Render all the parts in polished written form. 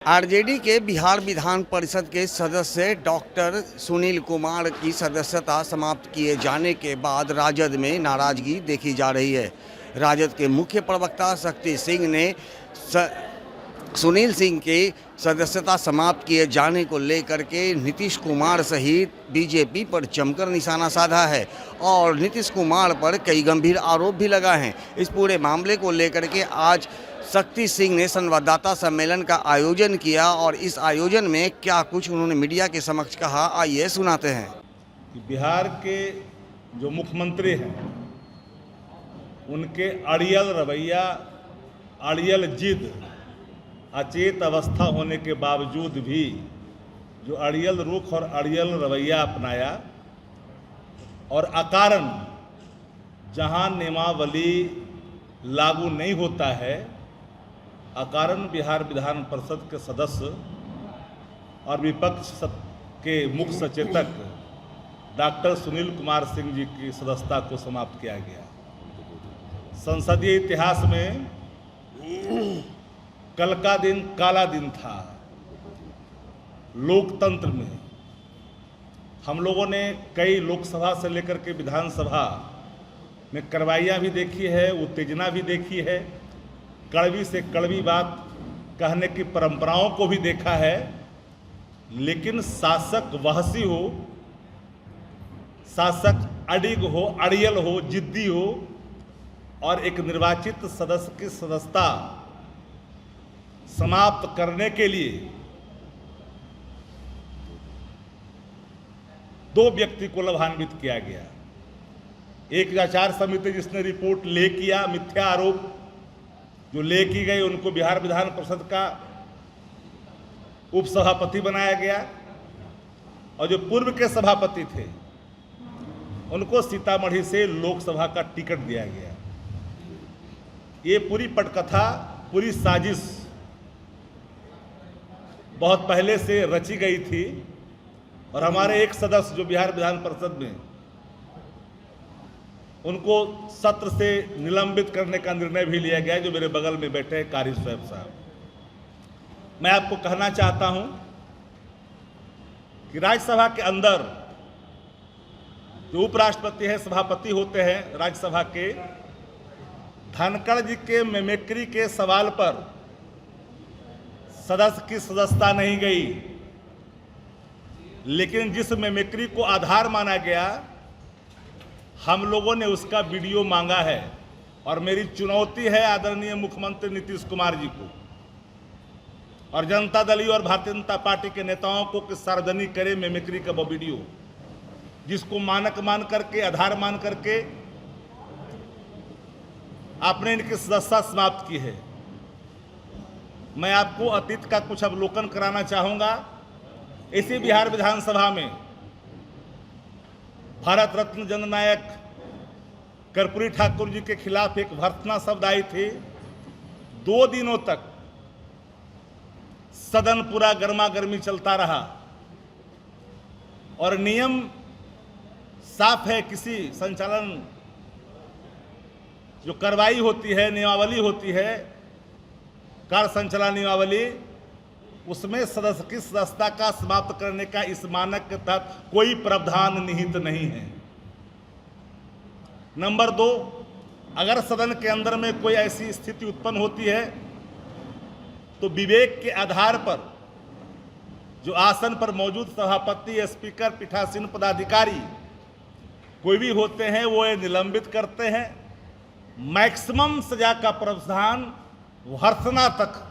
RJD के बिहार विधान परिषद के सदस्य डॉक्टर सुनील कुमार की सदस्यता समाप्त किए जाने के बाद राजद में नाराजगी देखी जा रही है। राजद के मुख्य प्रवक्ता शक्ति सिंह ने सुनील सिंह के सदस्यता समाप्त किए जाने को लेकर के नीतीश कुमार सहित बीजेपी पर जमकर निशाना साधा है और नीतीश कुमार पर कई गंभीर आरोप भी लगाए हैं। इस पूरे मामले को लेकर के आज शक्ति सिंह ने संवाददाता सम्मेलन का आयोजन किया और इस आयोजन में क्या कुछ उन्होंने मीडिया के समक्ष कहा, आइए सुनाते हैं। बिहार के जो मुख्यमंत्री हैं उनके अड़ियल रवैया, अड़ियल जिद, अचेत अवस्था होने के बावजूद भी जो अड़ियल रुख और अड़ियल रवैया अपनाया और अकारण जहां नियमावली लागू नहीं होता है, अकारण बिहार विधान परिषद के सदस्य और विपक्ष के मुख्य सचेतक डॉक्टर सुनील कुमार सिंह जी की सदस्यता को समाप्त किया गया। संसदीय इतिहास में कल का दिन काला दिन था। लोकतंत्र में हम लोगों ने कई लोकसभा से लेकर के विधानसभा में कार्रवाइयाँ भी देखी है, उत्तेजना भी देखी है, कड़वी से कड़वी बात कहने की परंपराओं को भी देखा है, लेकिन शासक वहसी हो, शासक अडिग हो, अड़ियल हो, जिद्दी हो और एक निर्वाचित सदस्य की सदस्यता समाप्त करने के लिए दो व्यक्ति को लाभान्वित किया गया। एक आचार समिति जिसने रिपोर्ट ले किया, मिथ्या आरोप जो ले की गई, उनको बिहार विधान परिषद का उपसभापति बनाया गया और जो पूर्व के सभापति थे उनको सीतामढ़ी से लोकसभा का टिकट दिया गया। ये पूरी पटकथा, पूरी साजिश बहुत पहले से रची गई थी और हमारे एक सदस्य जो बिहार विधान परिषद में, उनको सत्र से निलंबित करने का निर्णय भी लिया गया, जो मेरे बगल में बैठे हैं कारी स्वैब साहब। मैं आपको कहना चाहता हूं कि राज्यसभा के अंदर जो उपराष्ट्रपति हैं, सभापति होते हैं राज्यसभा के, धनखड़ जी के मिमिक्री के सवाल पर सदस्य की सदस्यता नहीं गई, लेकिन जिस मिमिक्री को आधार माना गया हम लोगों ने उसका वीडियो मांगा है और मेरी चुनौती है आदरणीय मुख्यमंत्री नीतीश कुमार जी को और जनता दल और भारतीय जनता पार्टी के नेताओं को कि सार्वजनिक करे मिमिक्री का वो वीडियो, जिसको मानक मान करके, आधार मान करके आपने इनकी सदस्यता समाप्त की है। मैं आपको अतीत का कुछ अवलोकन कराना चाहूंगा। इसी बिहार विधानसभा में भारत रत्न जननायक कर्पूरी ठाकुर जी के खिलाफ एक भर्त्सना शब्द आई थी। 2 दिनों तक सदन पूरा गर्मा गर्मी चलता रहा और नियम साफ है, किसी संचालन जो कार्रवाई होती है, नियमावली होती है, कार्य संचालन नियमावली, उसमें सदस्य की सदस्यता का समाप्त करने का इस मानक के तहत कोई प्रावधान निहित नहीं है। नंबर 2, अगर सदन के अंदर में कोई ऐसी स्थिति उत्पन्न होती है तो विवेक के आधार पर जो आसन पर मौजूद सभापति, स्पीकर, पीठासीन पदाधिकारी कोई भी होते हैं, वो ये निलंबित करते हैं। मैक्सिमम सजा का प्रावधान भर्त्सना तक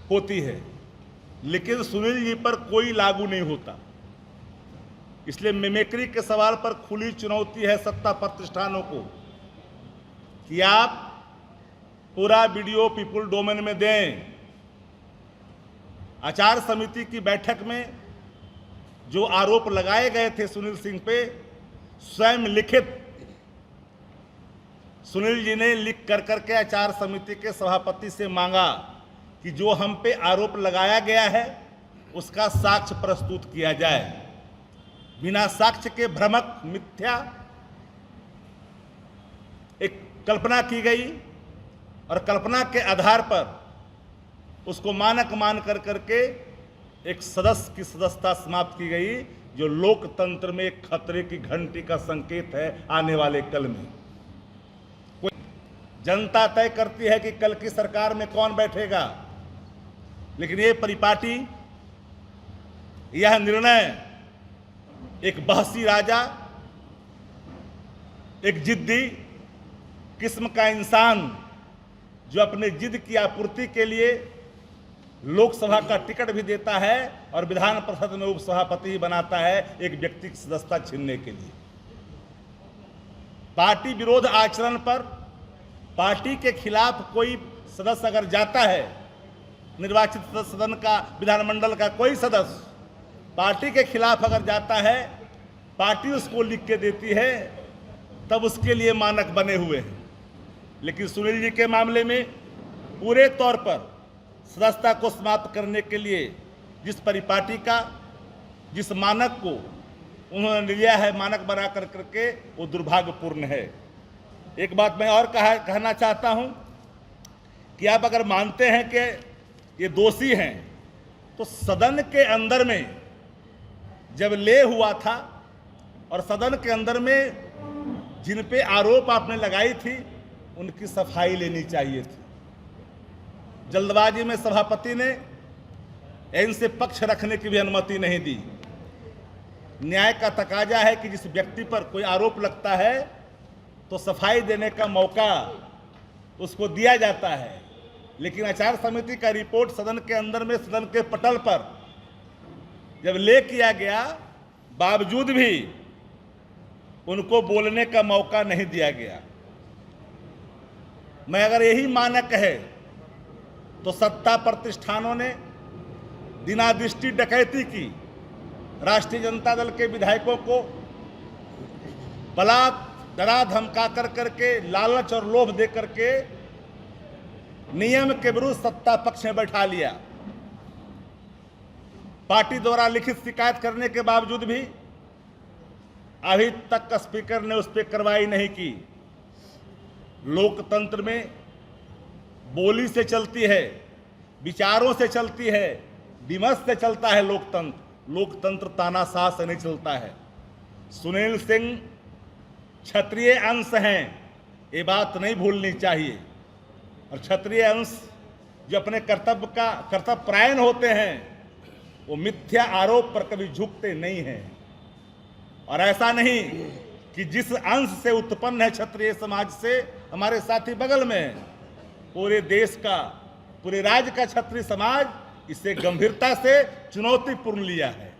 होती है, लेकिन सुनील जी पर कोई लागू नहीं होता। इसलिए मिमिक्री के सवाल पर खुली चुनौती है सत्ता प्रतिष्ठानों को कि आप पूरा वीडियो पीपुल डोमेन में दें। आचार समिति की बैठक में जो आरोप लगाए गए थे सुनील सिंह पे, स्वयं लिखित सुनील जी ने लिख कर करके आचार समिति के सभापति से मांगा कि जो हम पे आरोप लगाया गया है उसका साक्ष्य प्रस्तुत किया जाए। बिना साक्ष्य के भ्रमक, मिथ्या एक कल्पना की गई और कल्पना के आधार पर उसको मानक मान कर करके एक सदस्य की सदस्यता समाप्त की गई, जो लोकतंत्र में एक खतरे की घंटी का संकेत है आने वाले कल में। कोई जनता तय करती है कि कल की सरकार में कौन बैठेगा, लेकिन ये परिपाटी, यह निर्णय एक बहसी राजा, एक जिद्दी किस्म का इंसान जो अपने जिद की आपूर्ति के लिए लोकसभा का टिकट भी देता है और विधान परिषद में उपसभापति ही बनाता है एक व्यक्ति की सदस्यता छीनने के लिए। पार्टी विरोध आचरण पर पार्टी के खिलाफ कोई सदस्य अगर जाता है, निर्वाचित सदन का, विधानमंडल का कोई सदस्य पार्टी के खिलाफ अगर जाता है, पार्टी उसको लिख के देती है, तब उसके लिए मानक बने हुए हैं। लेकिन सुनील जी के मामले में पूरे तौर पर सदस्यता को समाप्त करने के लिए जिस परिपाटी का, जिस मानक को उन्होंने लिया है मानक बना कर करके, वो दुर्भाग्यपूर्ण है। एक बात मैं और कहना चाहता हूं कि आप अगर मानते हैं कि ये दोषी हैं, तो सदन के अंदर में जब ले हुआ था और सदन के अंदर में जिन पे आरोप आपने लगाई थी, उनकी सफाई लेनी चाहिए थी। जल्दबाजी में सभापति ने इनसे पक्ष रखने की भी अनुमति नहीं दी। न्याय का तकाजा है कि जिस व्यक्ति पर कोई आरोप लगता है तो सफाई देने का मौका उसको दिया जाता है, लेकिन आचार समिति का रिपोर्ट सदन के अंदर में, सदन के पटल पर जब ले किया गया, बावजूद भी उनको बोलने का मौका नहीं दिया गया। मैं अगर यही मानक है तो सत्ता प्रतिष्ठानों ने दिनादृष्टि डकैती की, राष्ट्रीय जनता दल के विधायकों को बलात् डरा धमका कर करके, लालच और लोभ दे करके नियम के विरुद्ध सत्ता पक्ष में बैठा लिया। पार्टी द्वारा लिखित शिकायत करने के बावजूद भी अभी तक स्पीकर ने उस पर कार्रवाई नहीं की। लोकतंत्र में बोली से चलती है, विचारों से चलती है, विमर्श से चलता है लोकतंत्र। लोकतंत्र तानाशाह से नहीं चलता है। सुनील सिंह क्षत्रिय अंश हैं, ये बात नहीं भूलनी चाहिए। और क्षत्रिय अंश जो अपने कर्तव्य परायण होते हैं, वो मिथ्या आरोप पर कभी झुकते नहीं हैं। और ऐसा नहीं कि जिस अंश से उत्पन्न है क्षत्रिय समाज से, हमारे साथी बगल में है, पूरे देश का, पूरे राज्य का क्षत्रिय समाज इसे गंभीरता से चुनौतीपूर्ण लिया है।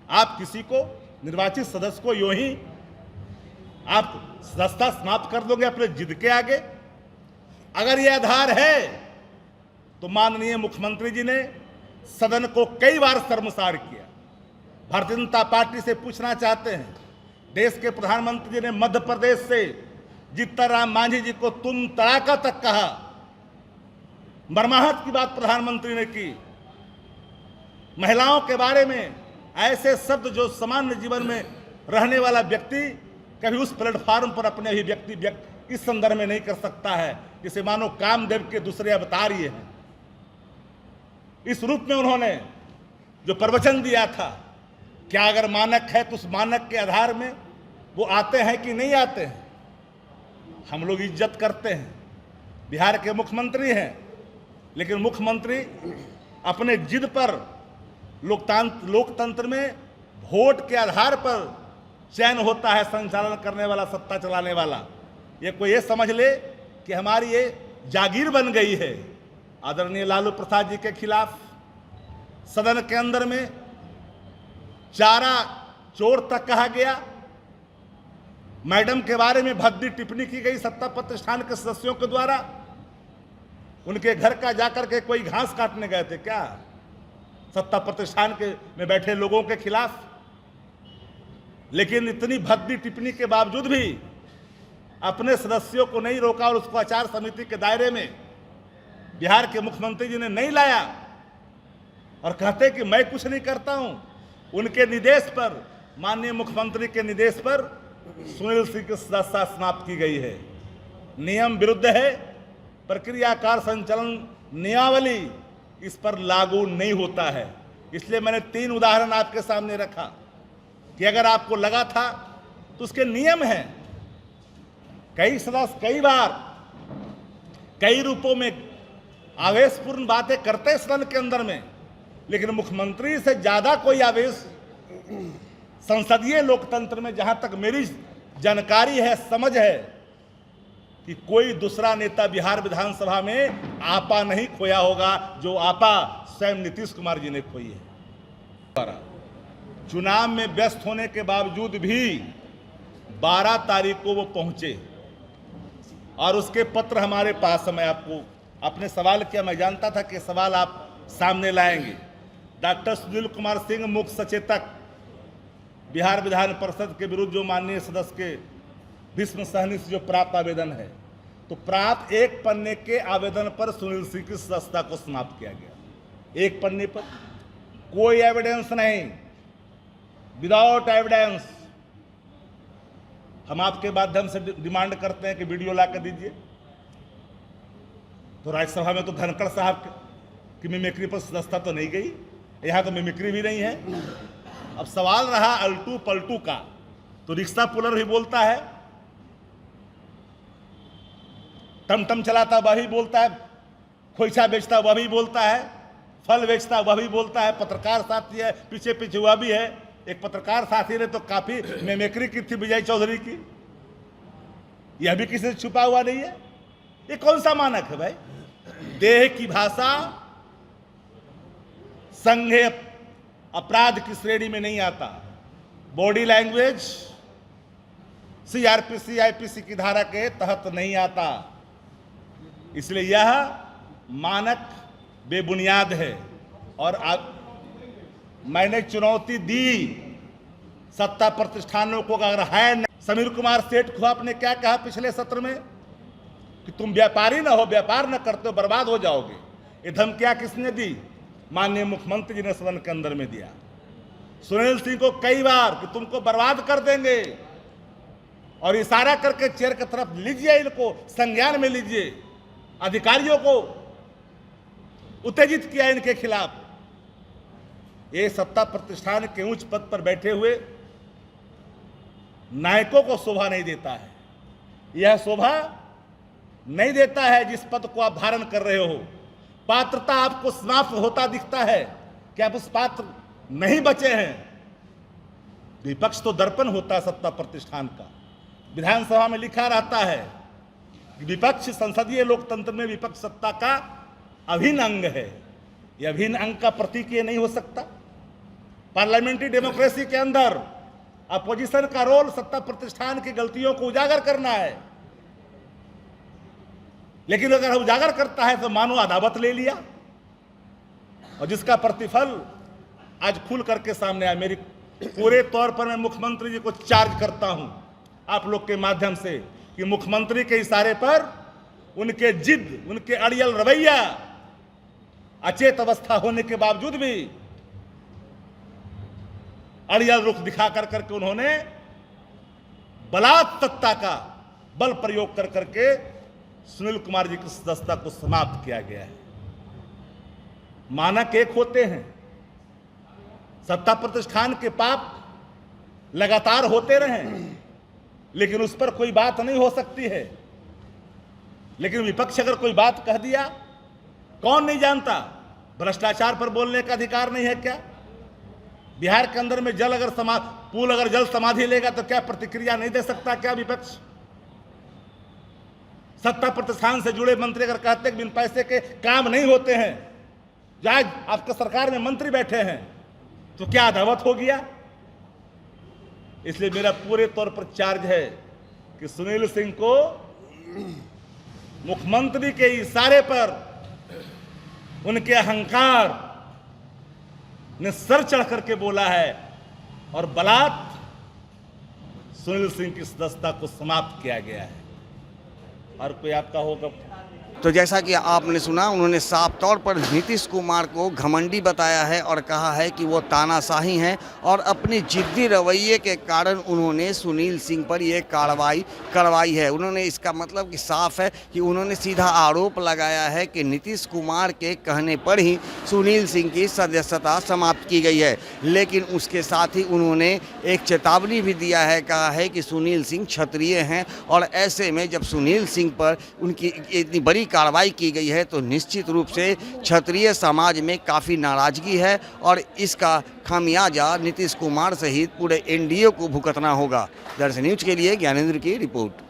आप किसी को, निर्वाचित सदस्य को यूं ही आप सदस्यता समाप्त कर दोगे अपने जिद के आगे? अगर यह आधार है तो माननीय मुख्यमंत्री जी ने सदन को कई बार शर्मसार किया। भारतीय जनता पार्टी से पूछना चाहते हैं, देश के प्रधानमंत्री जी ने मध्य प्रदेश से जीतन राम मांझी जी को तुम तड़ाका तक कहा, मरमाहत की बात प्रधानमंत्री ने की। महिलाओं के बारे में ऐसे शब्द जो सामान्य जीवन में रहने वाला व्यक्ति कभी उस प्लेटफॉर्म पर अपने अभिव्यक्ति इस संदर्भ में नहीं कर सकता है, जिसे मानो कामदेव के दूसरे अवतार ये हैं। इस रूप में उन्होंने जो प्रवचन दिया था, क्या अगर मानक है तो उस मानक के आधार में वो आते हैं कि नहीं आते हैं? हम लोग इज्जत करते हैं, बिहार के मुख्यमंत्री हैं, लेकिन मुख्यमंत्री अपने जिद पर लोकतंत्र में वोट के आधार पर चयन होता है संचालन करने वाला, सत्ता चलाने वाला। ये कोई ये समझ ले कि हमारी ये जागीर बन गई है। आदरणीय लालू प्रसाद जी के खिलाफ सदन के अंदर में चारा चोर तक कहा गया। मैडम के बारे में भद्दी टिप्पणी की गई सत्ता प्रतिष्ठान के सदस्यों के द्वारा। उनके घर का जाकर के कोई घास काटने गए थे क्या सत्ता प्रतिष्ठान के में बैठे लोगों के खिलाफ? लेकिन इतनी भद्दी टिप्पणी के बावजूद भी अपने सदस्यों को नहीं रोका और उसको आचार समिति के दायरे में बिहार के मुख्यमंत्री जी ने नहीं लाया और कहते कि मैं कुछ नहीं करता हूं। उनके निर्देश पर, माननीय मुख्यमंत्री के निर्देश पर सुनील सिंह की सदस्यता समाप्त की गई है। नियम विरुद्ध है, प्रक्रिया कार संचालन नियमावली इस पर लागू नहीं होता है। इसलिए मैंने 3 उदाहरण आपके सामने रखा कि अगर आपको लगा था तो उसके नियम हैं। कई सदस्य कई बार कई रूपों में आवेशपूर्ण बातें करते हैं सदन के अंदर में, लेकिन मुख्यमंत्री से ज्यादा कोई आवेश संसदीय लोकतंत्र में, जहां तक मेरी जानकारी है, समझ है, कि कोई दूसरा नेता बिहार विधानसभा में आपा नहीं खोया होगा जो आपा स्वयं नीतीश कुमार जी ने खोई है। चुनाव में व्यस्त होने के बावजूद भी 12 तारीख को वो पहुंचे और उसके पत्र हमारे पास है। मैं आपको अपने सवाल किया, मैं जानता था कि सवाल आप सामने लाएंगे। डॉक्टर सुनील कुमार सिंह, मुख्य सचेतक, बिहार विधान परिषद के विरुद्ध जो माननीय सदस्य के भीष्म सहनी से जो प्राप्त आवेदन है, तो प्राप्त 1 पन्ने के आवेदन पर सुनील सिंह की सदस्यता को समाप्त किया गया। 1 पन्ने पर कोई एविडेंस नहीं, विदाउट एविडेंस। हम आपके माध्यम से डिमांड करते हैं कि वीडियो ला कर दीजिए। तो राज्यसभा में तो धनखड़ साहब की मिमिक्री पर सदस्यता तो नहीं गई, यहां तो मिमिक्री भी नहीं है। अब सवाल रहा अल्टू पलटू का, तो रिक्शा पुलर भी बोलता है, टमटम चलाता वह भी बोलता है, खोइछा बेचता वह भी बोलता है, फल बेचता वह भी बोलता है, पत्रकार साथी है पीछे पीछे वह भी है। एक पत्रकार साथी ने तो काफी मिमिक्री की थी विजय चौधरी की, यह भी किसी से छुपा हुआ नहीं है। ये कौन सा मानक है भाई? देह की भाषा संज्ञेय अपराध की श्रेणी में नहीं आता। बॉडी लैंग्वेज सीआरपीसी आईपीसी की धारा के तहत नहीं आता। इसलिए यह मानक बेबुनियाद है। और मैंने चुनौती दी सत्ता प्रतिष्ठानों को, अगर है समीर कुमार सेठ को आपने क्या कहा पिछले सत्र में कि तुम व्यापारी ना हो, व्यापार न करते हो बर्बाद हो जाओगे। ये धमकियां किसने दी? माननीय मुख्यमंत्री जी ने सदन के अंदर में दिया। सुनील सिंह को कई बार कि तुमको बर्बाद कर देंगे, और इशारा करके चेयर की तरफ लीजिए, इनको संज्ञान में लीजिए। अधिकारियों को उत्तेजित किया इनके खिलाफ। ये सत्ता प्रतिष्ठान के उच्च पद पर बैठे हुए नायकों को शोभा नहीं देता है। यह शोभा नहीं देता है जिस पद को आप धारण कर रहे हो। पात्रता आपको समाप्त होता दिखता है कि आप उस पात्र नहीं बचे हैं। विपक्ष तो दर्पण होता है सत्ता प्रतिष्ठान का। विधानसभा में लिखा रहता है कि विपक्ष संसदीय लोकतंत्र में विपक्ष सत्ता का अभिन्न अंग है। यह अभिन्न अंग का प्रतीक ये नहीं हो सकता। पार्लियामेंट्री डेमोक्रेसी के अंदर अपोजिशन का रोल सत्ता प्रतिष्ठान की गलतियों को उजागर करना है, लेकिन अगर उजागर करता है तो मानो अदावत ले लिया, और जिसका प्रतिफल आज खुल करके सामने आया। मेरी पूरे तौर पर मैं मुख्यमंत्री जी को चार्ज करता हूं आप लोग के माध्यम से कि मुख्यमंत्री के इशारे पर उनके जिद, उनके अड़ियल रवैया, अचेत अवस्था होने के बावजूद भी अड़ियल रुख दिखा कर करके उन्होंने बलात्मकता का बल प्रयोग कर करके सुनील कुमार जी की सदस्यता को समाप्त किया गया है। मानक एक होते हैं। सत्ता प्रतिष्ठान के पाप लगातार होते रहे, लेकिन उस पर कोई बात नहीं हो सकती है। लेकिन विपक्ष अगर कोई बात कह दिया, कौन नहीं जानता भ्रष्टाचार पर बोलने का अधिकार नहीं है क्या? बिहार के अंदर में पुल अगर जल समाधि लेगा तो क्या प्रतिक्रिया नहीं दे सकता क्या विपक्ष? सत्ता प्रतिष्ठान से जुड़े मंत्री अगर कहते हैं कि बिन पैसे के काम नहीं होते हैं, आज आपके सरकार में मंत्री बैठे हैं, तो क्या अदावत हो गया? इसलिए मेरा पूरे तौर पर चार्ज है कि सुनील सिंह को मुख्यमंत्री के इशारे पर उनके अहंकार ने सर चढ़ करके बोला है और बलात् सुनील सिंह की सदस्यता को समाप्त किया गया है। और कोई आपका होगा तो जैसा कि आपने सुना, उन्होंने साफ तौर पर नीतीश कुमार को घमंडी बताया है और कहा है कि वो तानाशाही हैं और अपनी जिद्दी रवैये के कारण उन्होंने सुनील सिंह पर ये कार्रवाई करवाई है। उन्होंने इसका मतलब कि साफ है कि उन्होंने सीधा आरोप लगाया है कि नीतीश कुमार के कहने पर ही सुनील सिंह की सदस्यता समाप्त की गई है। लेकिन उसके साथ ही उन्होंने एक चेतावनी भी दिया है, कहा है कि सुनील सिंह क्षत्रिय हैं और ऐसे में जब सुनील सिंह पर उनकी इतनी बड़ी कार्रवाई की गई है तो निश्चित रूप से क्षत्रिय समाज में काफ़ी नाराज़गी है और इसका खामियाजा नीतीश कुमार सहित पूरे एनडीए को भुगतना होगा। दर्शन न्यूज़ के लिए ज्ञानेंद्र की रिपोर्ट।